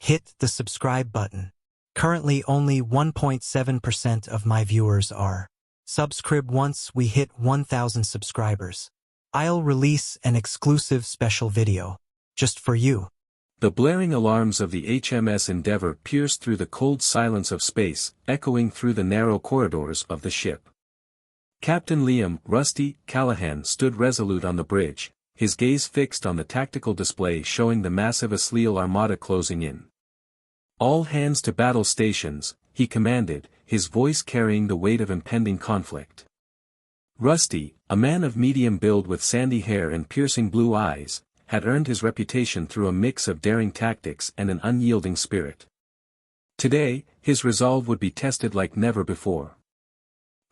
hit the subscribe button. Currently only 1.7% of my viewers are subscribe. Once we hit 1,000 subscribers, I'll release an exclusive special video just for you. The blaring alarms of the HMS Endeavour pierced through the cold silence of space, echoing through the narrow corridors of the ship. Captain Liam "Rusty" Callahan stood resolute on the bridge, his gaze fixed on the tactical display showing the massive Asleal armada closing in. "All hands to battle stations," he commanded, his voice carrying the weight of impending conflict. Rusty, a man of medium build with sandy hair and piercing blue eyes, had earned his reputation through a mix of daring tactics and an unyielding spirit. Today, his resolve would be tested like never before.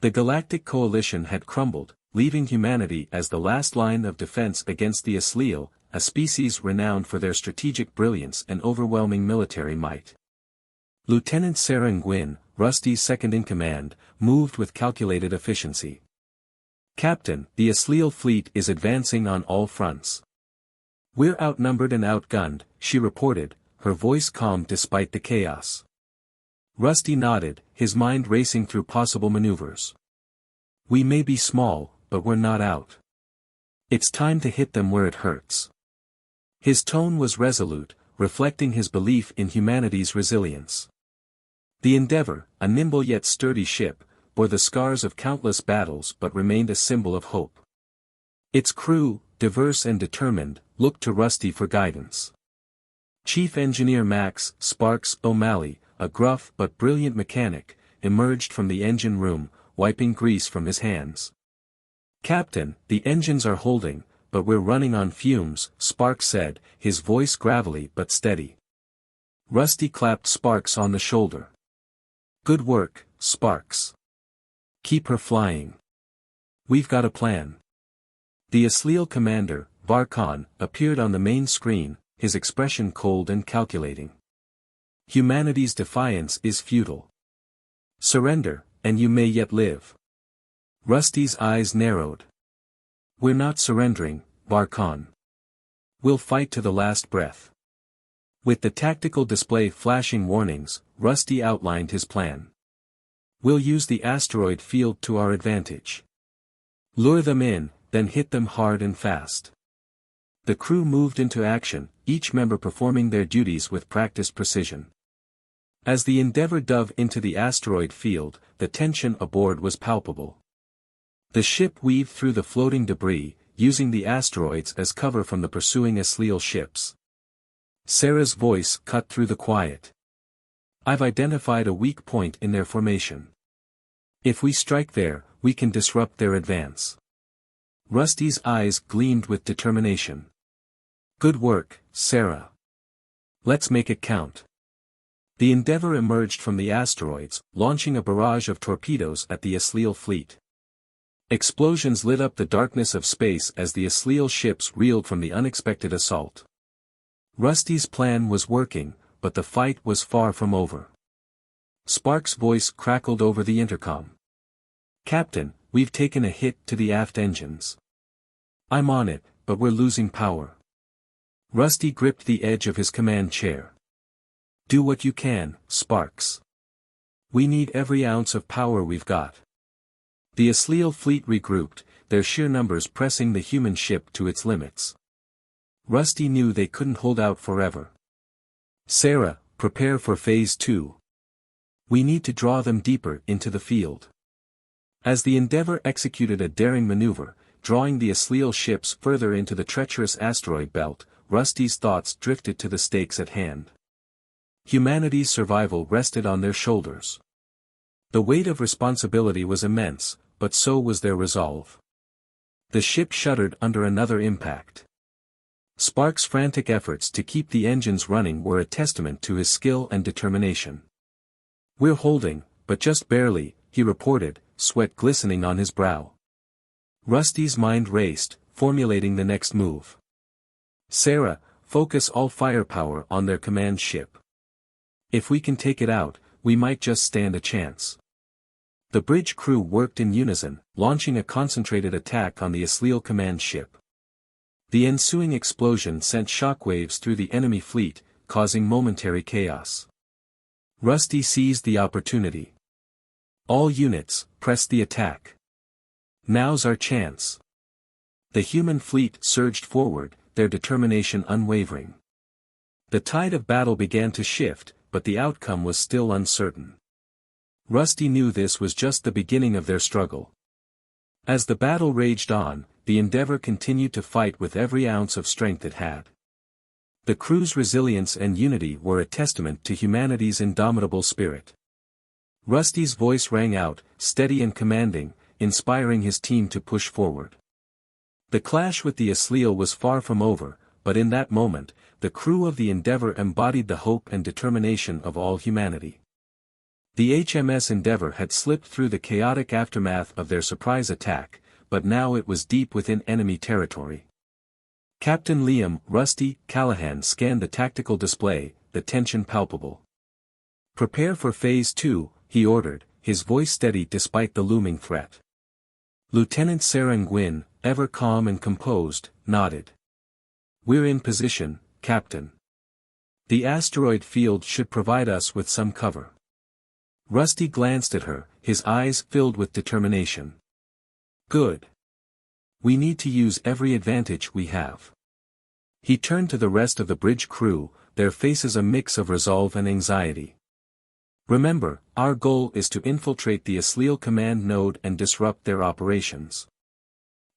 The Galactic Coalition had crumbled, leaving humanity as the last line of defense against the Asleal, a species renowned for their strategic brilliance and overwhelming military might. Lieutenant Sarah Nguyen, Rusty's second-in-command, moved with calculated efficiency. "Captain, the Asleal fleet is advancing on all fronts. We're outnumbered and outgunned," she reported, her voice calm despite the chaos. Rusty nodded, his mind racing through possible maneuvers. "We may be small, but we're not out. It's time to hit them where it hurts." His tone was resolute, reflecting his belief in humanity's resilience. The Endeavour, a nimble yet sturdy ship, bore the scars of countless battles but remained a symbol of hope. Its crew, diverse and determined, looked to Rusty for guidance. Chief Engineer Max "Sparks" O'Malley, a gruff but brilliant mechanic, emerged from the engine room, wiping grease from his hands. "Captain, the engines are holding, but we're running on fumes," Sparks said, his voice gravelly but steady. Rusty clapped Sparks on the shoulder. "Good work, Sparks. Keep her flying. We've got a plan." The Asleal commander, Varkon, appeared on the main screen, his expression cold and calculating. "Humanity's defiance is futile. Surrender, and you may yet live." Rusty's eyes narrowed. "We're not surrendering, Varkon. We'll fight to the last breath." With the tactical display flashing warnings, Rusty outlined his plan. "We'll use the asteroid field to our advantage. Lure them in, then hit them hard and fast." The crew moved into action, each member performing their duties with practiced precision. As the Endeavour dove into the asteroid field, the tension aboard was palpable. The ship weaved through the floating debris, using the asteroids as cover from the pursuing Asleal ships. Sarah's voice cut through the quiet. "I've identified a weak point in their formation. If we strike there, we can disrupt their advance." Rusty's eyes gleamed with determination. "Good work, Sarah. Let's make it count." The Endeavour emerged from the asteroids, launching a barrage of torpedoes at the Asleal fleet. Explosions lit up the darkness of space as the Asleal ships reeled from the unexpected assault. Rusty's plan was working, but the fight was far from over. Sparks' voice crackled over the intercom. "Captain, we've taken a hit to the aft engines. I'm on it, but we're losing power." Rusty gripped the edge of his command chair. "Do what you can, Sparks. We need every ounce of power we've got." The Asleal fleet regrouped, their sheer numbers pressing the human ship to its limits. Rusty knew they couldn't hold out forever. "Sarah, prepare for Phase 2. We need to draw them deeper into the field." As the Endeavour executed a daring maneuver, drawing the Asleal ships further into the treacherous asteroid belt, Rusty's thoughts drifted to the stakes at hand. Humanity's survival rested on their shoulders. The weight of responsibility was immense, but so was their resolve. The ship shuddered under another impact. Sparks' frantic efforts to keep the engines running were a testament to his skill and determination. "We're holding, but just barely," he reported, sweat glistening on his brow. Rusty's mind raced, formulating the next move. "Sarah, focus all firepower on their command ship. If we can take it out, we might just stand a chance." The bridge crew worked in unison, launching a concentrated attack on the Asleal command ship. The ensuing explosion sent shockwaves through the enemy fleet, causing momentary chaos. Rusty seized the opportunity. All units, press the attack. Now's our chance. The human fleet surged forward, their determination unwavering. The tide of battle began to shift, but the outcome was still uncertain. Rusty knew this was just the beginning of their struggle. As the battle raged on, the Endeavour continued to fight with every ounce of strength it had. The crew's resilience and unity were a testament to humanity's indomitable spirit. Rusty's voice rang out, steady and commanding, inspiring his team to push forward. The clash with the Asliel was far from over, but in that moment, the crew of the Endeavour embodied the hope and determination of all humanity. The HMS Endeavour had slipped through the chaotic aftermath of their surprise attack, but now it was deep within enemy territory. Captain Liam, Rusty, Callahan scanned the tactical display, the tension palpable. "Prepare for Phase 2, he ordered, his voice steady despite the looming threat. Lieutenant Sarah Nguyen, ever calm and composed, nodded. "We're in position, Captain. The asteroid field should provide us with some cover." Rusty glanced at her, his eyes filled with determination. "Good. We need to use every advantage we have." He turned to the rest of the bridge crew, their faces a mix of resolve and anxiety. "Remember, our goal is to infiltrate the Asliel command node and disrupt their operations.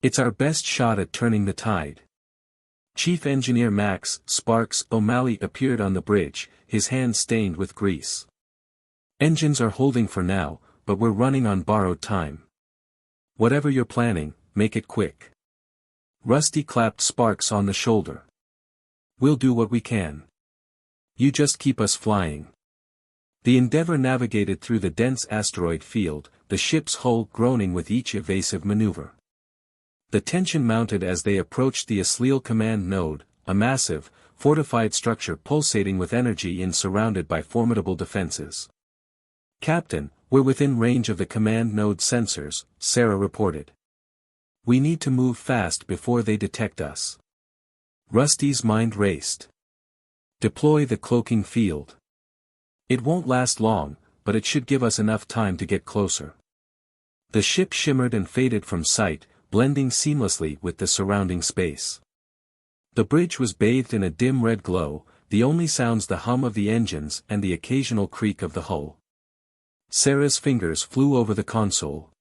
It's our best shot at turning the tide." Chief Engineer Max Sparks O'Malley appeared on the bridge, his hands stained with grease. "Engines are holding for now, but we're running on borrowed time. Whatever you're planning, make it quick." Rusty clapped Sparks on the shoulder. "We'll do what we can. You just keep us flying." The Endeavour navigated through the dense asteroid field, the ship's hull groaning with each evasive maneuver. The tension mounted as they approached the Asliel command node, a massive, fortified structure pulsating with energy and surrounded by formidable defenses. "Captain, we're within range of the command node sensors," Sarah reported. "We need to move fast before they detect us." Rusty's mind raced. "Deploy the cloaking field. It won't last long, but it should give us enough time to get closer." The ship shimmered and faded from sight, blending seamlessly with the surrounding space. The bridge was bathed in a dim red glow, the only sounds the hum of the engines and the occasional creak of the hull. Sarah's fingers flew over the console.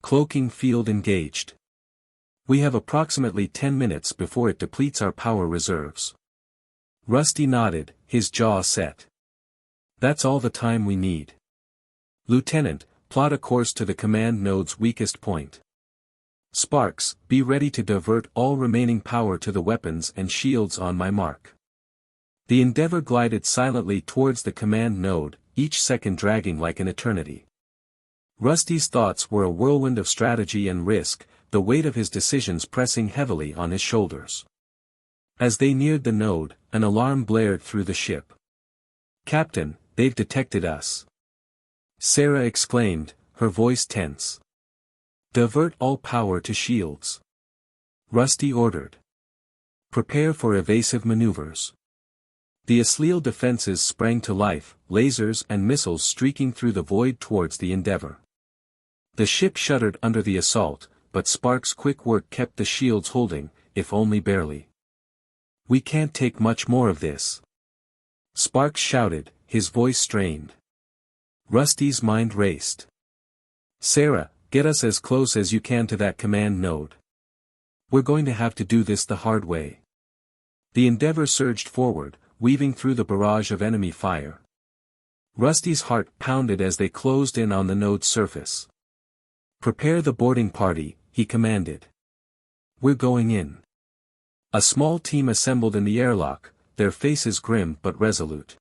"Cloaking field engaged. We have approximately 10 minutes before it depletes our power reserves." Rusty nodded, his jaw set. "That's all the time we need. Lieutenant, plot a course to the command node's weakest point. Sparks, be ready to divert all remaining power to the weapons and shields on my mark." The Endeavour glided silently towards the command node, each second dragging like an eternity. Rusty's thoughts were a whirlwind of strategy and risk, the weight of his decisions pressing heavily on his shoulders. As they neared the node, an alarm blared through the ship. "Captain, they've detected us," Sarah exclaimed, her voice tense. "Divert all power to shields," Rusty ordered. "Prepare for evasive maneuvers." The Asliel defenses sprang to life, lasers and missiles streaking through the void towards the Endeavour. The ship shuddered under the assault, but Sparks' quick work kept the shields holding, if only barely. "We can't take much more of this," Sparks shouted, his voice strained. Rusty's mind raced. "Sarah, get us as close as you can to that command node. We're going to have to do this the hard way." The Endeavour surged forward, weaving through the barrage of enemy fire. Rusty's heart pounded as they closed in on the node's surface. "Prepare the boarding party," he commanded. "We're going in." A small team assembled in the airlock, their faces grim but resolute.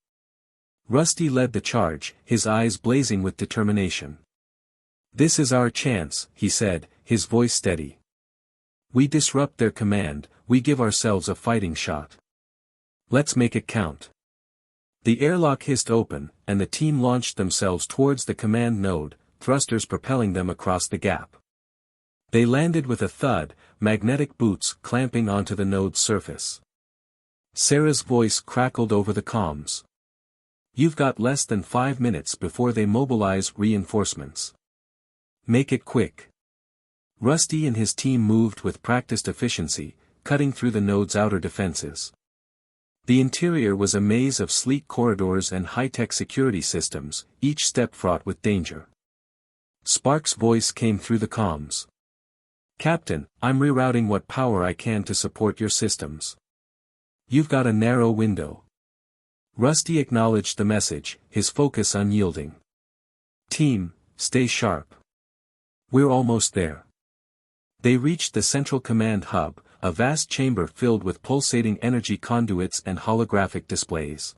Rusty led the charge, his eyes blazing with determination. "This is our chance," he said, his voice steady. "We disrupt their command, we give ourselves a fighting shot. Let's make it count." The airlock hissed open, and the team launched themselves towards the command node, thrusters propelling them across the gap. They landed with a thud, magnetic boots clamping onto the node's surface. Sarah's voice crackled over the comms. You've got less than 5 minutes before they mobilize reinforcements. Make it quick. Rusty and his team moved with practiced efficiency, cutting through the node's outer defenses. The interior was a maze of sleek corridors and high-tech security systems, each step fraught with danger. Sparks' voice came through the comms. Captain, I'm rerouting what power I can to support your systems. You've got a narrow window. Rusty acknowledged the message, his focus unyielding. Team, stay sharp. We're almost there. They reached the central command hub, a vast chamber filled with pulsating energy conduits and holographic displays.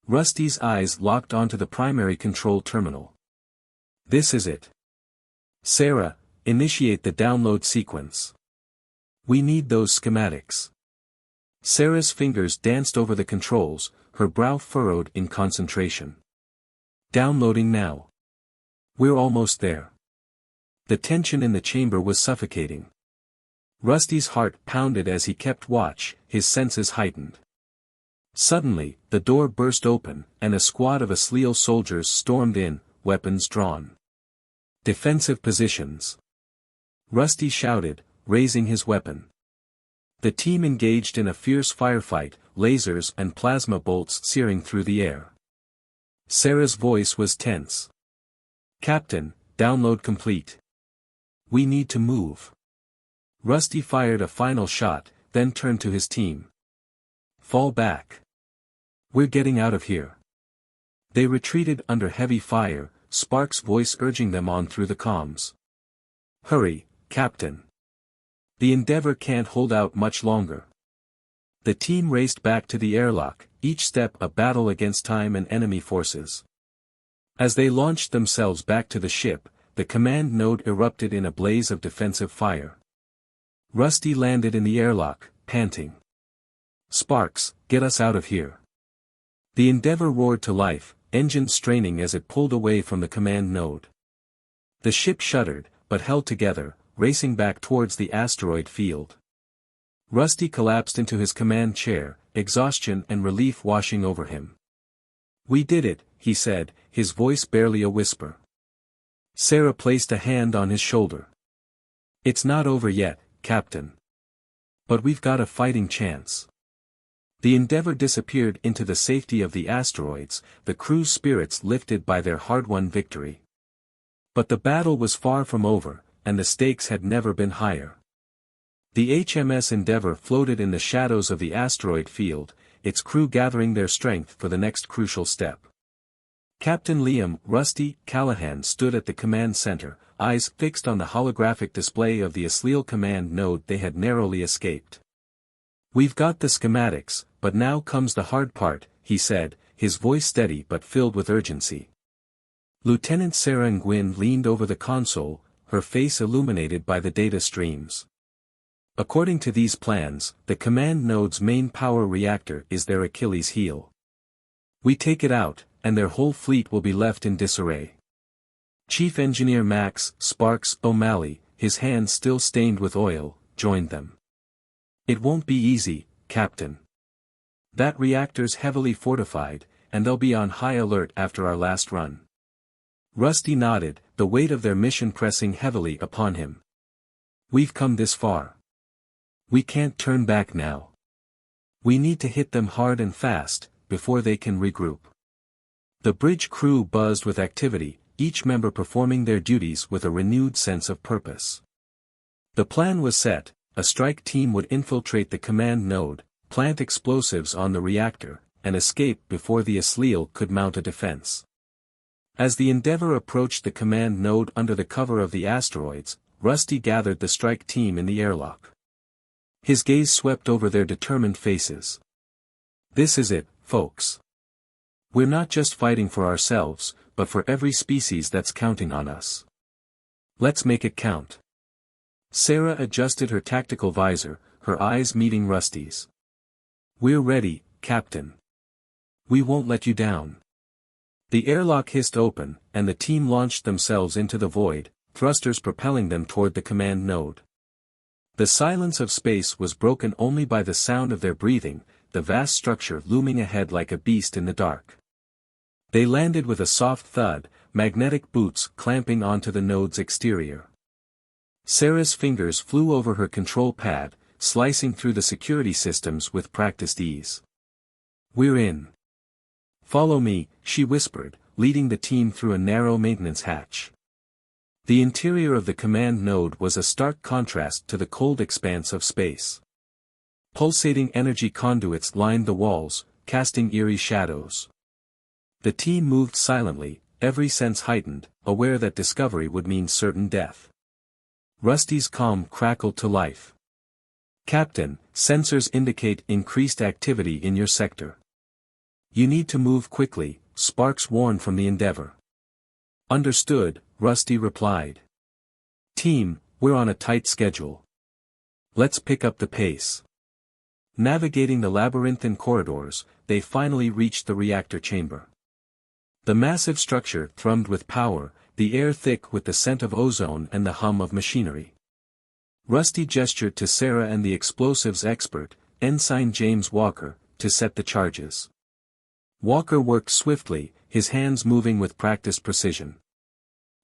Rusty's eyes locked onto the primary control terminal. This is it. Sarah, initiate the download sequence. We need those schematics. Sarah's fingers danced over the controls, her brow furrowed in concentration. Downloading now. We're almost there. The tension in the chamber was suffocating. Rusty's heart pounded as he kept watch, his senses heightened. Suddenly, the door burst open, and a squad of Asleal soldiers stormed in, weapons drawn. Defensive positions. Rusty shouted, raising his weapon. The team engaged in a fierce firefight, lasers and plasma bolts searing through the air. Sarah's voice was tense. Captain, download complete. We need to move. Rusty fired a final shot, then turned to his team. Fall back. We're getting out of here. They retreated under heavy fire, Sparks' voice urging them on through the comms. Hurry, Captain. The Endeavor can't hold out much longer. The team raced back to the airlock, each step a battle against time and enemy forces. As they launched themselves back to the ship, the command node erupted in a blaze of defensive fire. Rusty landed in the airlock, panting. Sparks, get us out of here. The Endeavor roared to life, engines straining as it pulled away from the command node. The ship shuddered, but held together, racing back towards the asteroid field. Rusty collapsed into his command chair, exhaustion and relief washing over him. We did it, he said, his voice barely a whisper. Sarah placed a hand on his shoulder. It's not over yet, Captain. But we've got a fighting chance. The Endeavor disappeared into the safety of the asteroids, the crew's spirits lifted by their hard-won victory. But the battle was far from over, and the stakes had never been higher. The HMS Endeavor floated in the shadows of the asteroid field, its crew gathering their strength for the next crucial step. Captain Liam "Rusty" Callahan stood at the command center, eyes fixed on the holographic display of the Asleal command node they had narrowly escaped. We've got the schematics, but now comes the hard part, he said, his voice steady but filled with urgency. Lieutenant Sarah Nguyen leaned over the console, her face illuminated by the data streams. According to these plans, the command node's main power reactor is their Achilles heel. We take it out, and their whole fleet will be left in disarray. Chief Engineer Max "Sparks" O'Malley, his hands still stained with oil, joined them. It won't be easy, Captain. That reactor's heavily fortified, and they'll be on high alert after our last run. Rusty nodded, the weight of their mission pressing heavily upon him. We've come this far. We can't turn back now. We need to hit them hard and fast, before they can regroup. The bridge crew buzzed with activity, each member performing their duties with a renewed sense of purpose. The plan was set, a strike team would infiltrate the command node, plant explosives on the reactor, and escape before the Asleal could mount a defense. As the Endeavor approached the command node under the cover of the asteroids, Rusty gathered the strike team in the airlock. His gaze swept over their determined faces. This is it, folks. We're not just fighting for ourselves, but for every species that's counting on us. Let's make it count. Sarah adjusted her tactical visor, her eyes meeting Rusty's. We're ready, Captain. We won't let you down. The airlock hissed open, and the team launched themselves into the void, thrusters propelling them toward the command node. The silence of space was broken only by the sound of their breathing, the vast structure looming ahead like a beast in the dark. They landed with a soft thud, magnetic boots clamping onto the node's exterior. Sarah's fingers flew over her control pad, slicing through the security systems with practiced ease. "We're in. Follow me," she whispered, leading the team through a narrow maintenance hatch. The interior of the command node was a stark contrast to the cold expanse of space. Pulsating energy conduits lined the walls, casting eerie shadows. The team moved silently, every sense heightened, aware that discovery would mean certain death. Rusty's comm crackled to life. "Captain, sensors indicate increased activity in your sector. You need to move quickly," Sparks warned from the Endeavor. "Understood," Rusty replied. "Team, we're on a tight schedule. Let's pick up the pace." Navigating the labyrinthine corridors, they finally reached the reactor chamber. The massive structure thrummed with power, the air thick with the scent of ozone and the hum of machinery. Rusty gestured to Sarah and the explosives expert, Ensign James Walker, to set the charges. Walker worked swiftly, his hands moving with practiced precision.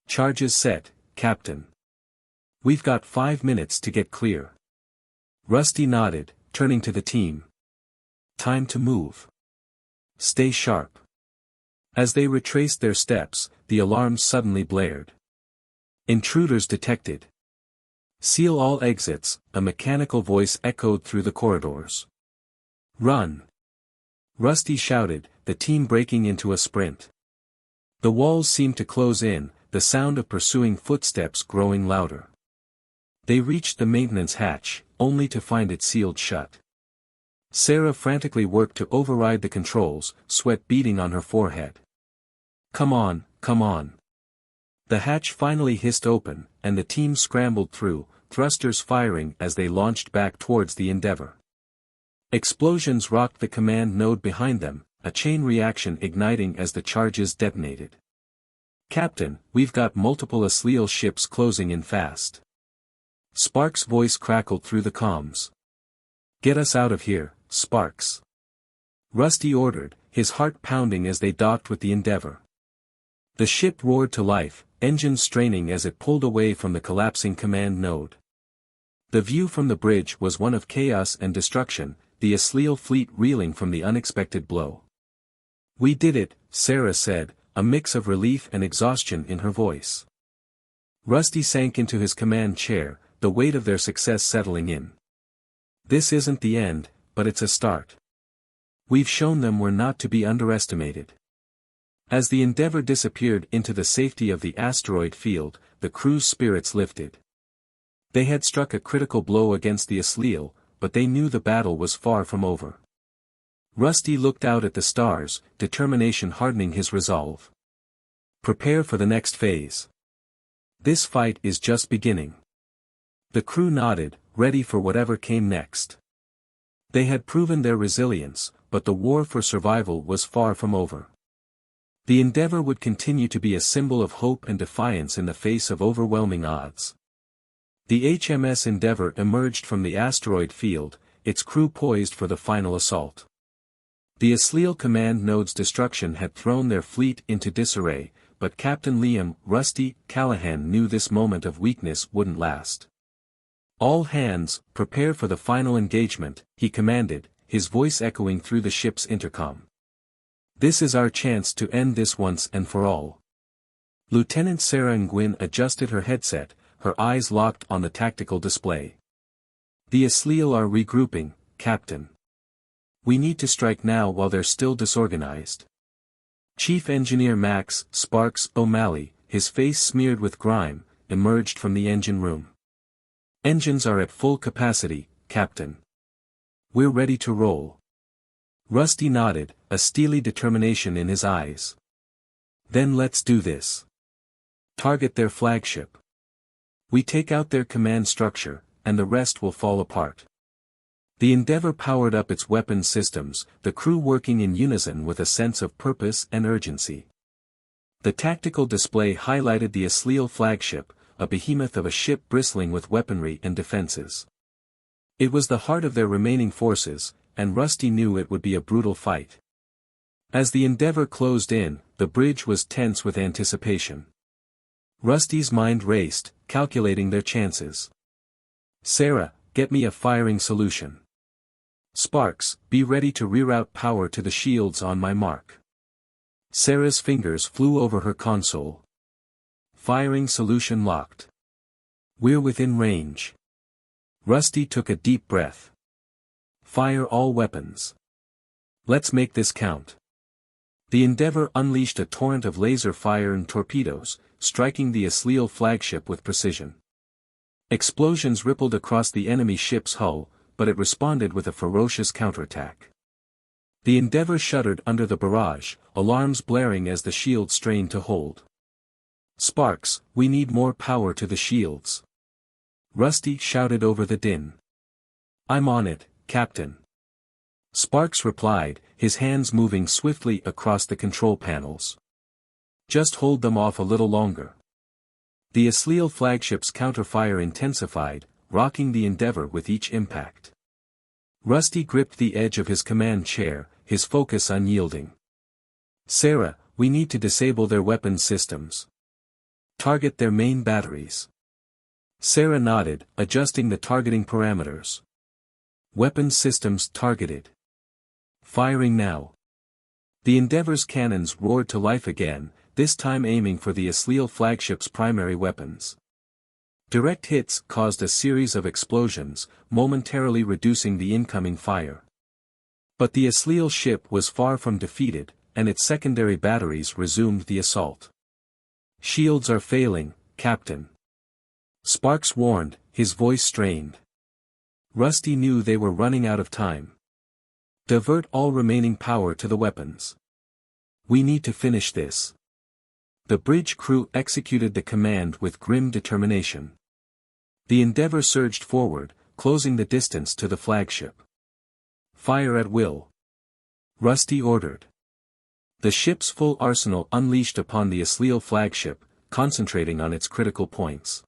"Charges set, Captain. We've got 5 minutes to get clear." Rusty nodded, turning to the team. "Time to move. Stay sharp." As they retraced their steps, the alarms suddenly blared. "Intruders detected. Seal all exits," a mechanical voice echoed through the corridors. "Run!" Rusty shouted, the team breaking into a sprint. The walls seemed to close in, the sound of pursuing footsteps growing louder. They reached the maintenance hatch, only to find it sealed shut. Sarah frantically worked to override the controls, sweat beading on her forehead. Come on, come on." The hatch finally hissed open, and the team scrambled through, thrusters firing as they launched back towards the Endeavor. Explosions rocked the command node behind them, a chain reaction igniting as the charges detonated. "Captain, we've got multiple Asleal ships closing in fast." Sparks' voice crackled through the comms. "Get us out of here, Sparks." Rusty ordered, his heart pounding as they docked with the Endeavor. The ship roared to life, engines straining as it pulled away from the collapsing command node. The view from the bridge was one of chaos and destruction, the Asleal fleet reeling from the unexpected blow. "We did it," Sarah said, a mix of relief and exhaustion in her voice. Rusty sank into his command chair, the weight of their success settling in. "This isn't the end, but it's a start. We've shown them we're not to be underestimated." As the Endeavor disappeared into the safety of the asteroid field, the crew's spirits lifted. They had struck a critical blow against the Asleal, but they knew the battle was far from over. Rusty looked out at the stars, determination hardening his resolve. "Prepare for the next phase. This fight is just beginning." The crew nodded, ready for whatever came next. They had proven their resilience, but the war for survival was far from over. The Endeavor would continue to be a symbol of hope and defiance in the face of overwhelming odds. The HMS Endeavor emerged from the asteroid field, its crew poised for the final assault. The Asleal command node's destruction had thrown their fleet into disarray, but Captain Liam "Rusty" Callahan knew this moment of weakness wouldn't last. "All hands, prepare for the final engagement," he commanded, his voice echoing through the ship's intercom. "This is our chance to end this once and for all." Lieutenant Sarah Nguyen adjusted her headset, her eyes locked on the tactical display. "The Asleal are regrouping, Captain. We need to strike now while they're still disorganized." Chief Engineer Max "Sparks" O'Malley, his face smeared with grime, emerged from the engine room. "Engines are at full capacity, Captain. We're ready to roll." Rusty nodded, a steely determination in his eyes. "Then let's do this. Target their flagship. We take out their command structure, and the rest will fall apart." The Endeavor powered up its weapons systems, the crew working in unison with a sense of purpose and urgency. The tactical display highlighted the Asleal flagship, a behemoth of a ship bristling with weaponry and defenses. It was the heart of their remaining forces, and Rusty knew it would be a brutal fight. As the Endeavor closed in, the bridge was tense with anticipation. Rusty's mind raced, calculating their chances. Sarah, get me a firing solution. Sparks, be ready to reroute power to the shields on my mark. Sarah's fingers flew over her console. Firing solution locked. We're within range. Rusty took a deep breath. Fire all weapons. Let's make this count. The Endeavor unleashed a torrent of laser fire and torpedoes, striking the Asliel flagship with precision. Explosions rippled across the enemy ship's hull, but it responded with a ferocious counterattack. The Endeavor shuddered under the barrage, alarms blaring as the shield strained to hold. Sparks, we need more power to the shields. Rusty shouted over the din. I'm on it, Captain. Sparks replied, his hands moving swiftly across the control panels. Just hold them off a little longer. The Asliel flagship's counterfire intensified, rocking the Endeavor with each impact. Rusty gripped the edge of his command chair, his focus unyielding. Sarah, we need to disable their weapons systems. Target their main batteries. Sarah nodded, adjusting the targeting parameters. Weapons systems targeted. Firing now. The Endeavor's cannons roared to life again, this time aiming for the Asliel flagship's primary weapons. Direct hits caused a series of explosions, momentarily reducing the incoming fire. But the Asliel ship was far from defeated, and its secondary batteries resumed the assault. Shields are failing, Captain. Sparks warned, his voice strained. Rusty knew they were running out of time. Divert all remaining power to the weapons. We need to finish this. The bridge crew executed the command with grim determination. The Endeavor surged forward, closing the distance to the flagship. Fire at will. Rusty ordered. The ship's full arsenal unleashed upon the Asliel flagship, concentrating on its critical points.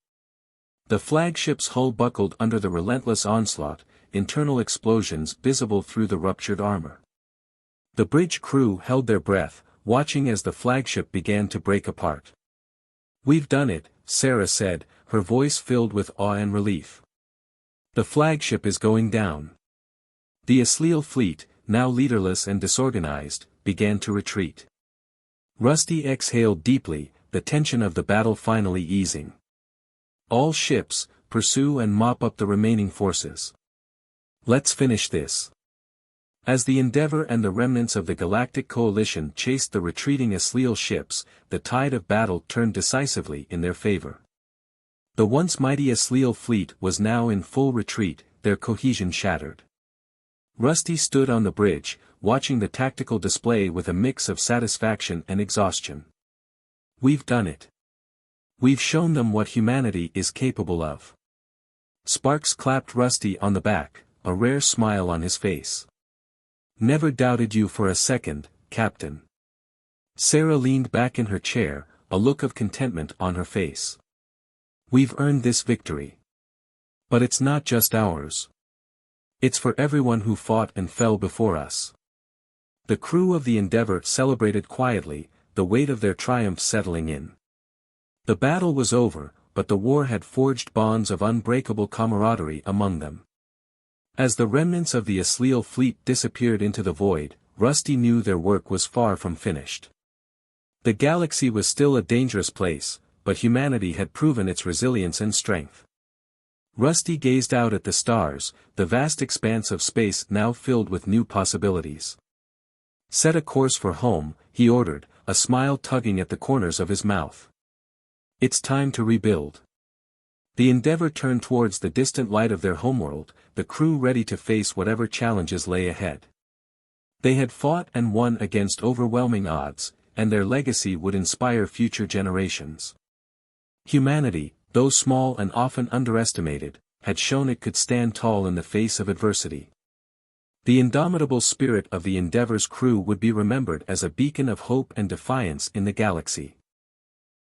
The flagship's hull buckled under the relentless onslaught, internal explosions visible through the ruptured armor. The bridge crew held their breath, watching as the flagship began to break apart. We've done it, Sarah said, her voice filled with awe and relief. The flagship is going down. The Asliel fleet, now leaderless and disorganized, began to retreat. Rusty exhaled deeply, the tension of the battle finally easing. All ships, pursue and mop up the remaining forces. Let's finish this. As the Endeavor and the remnants of the Galactic Coalition chased the retreating Asliel ships, the tide of battle turned decisively in their favor. The once mighty Asliel fleet was now in full retreat, their cohesion shattered. Rusty stood on the bridge, watching the tactical display with a mix of satisfaction and exhaustion. We've done it. We've shown them what humanity is capable of. Sparks clapped Rusty on the back, a rare smile on his face. Never doubted you for a second, Captain. Sarah leaned back in her chair, a look of contentment on her face. We've earned this victory. But it's not just ours. It's for everyone who fought and fell before us. The crew of the Endeavor celebrated quietly, the weight of their triumph settling in. The battle was over, but the war had forged bonds of unbreakable camaraderie among them. As the remnants of the Asliel fleet disappeared into the void, Rusty knew their work was far from finished. The galaxy was still a dangerous place, but humanity had proven its resilience and strength. Rusty gazed out at the stars, the vast expanse of space now filled with new possibilities. Set a course for home, he ordered, a smile tugging at the corners of his mouth. It's time to rebuild. The Endeavor turned towards the distant light of their homeworld, the crew ready to face whatever challenges lay ahead. They had fought and won against overwhelming odds, and their legacy would inspire future generations. Humanity, though small and often underestimated, had shown it could stand tall in the face of adversity. The indomitable spirit of the Endeavor's crew would be remembered as a beacon of hope and defiance in the galaxy.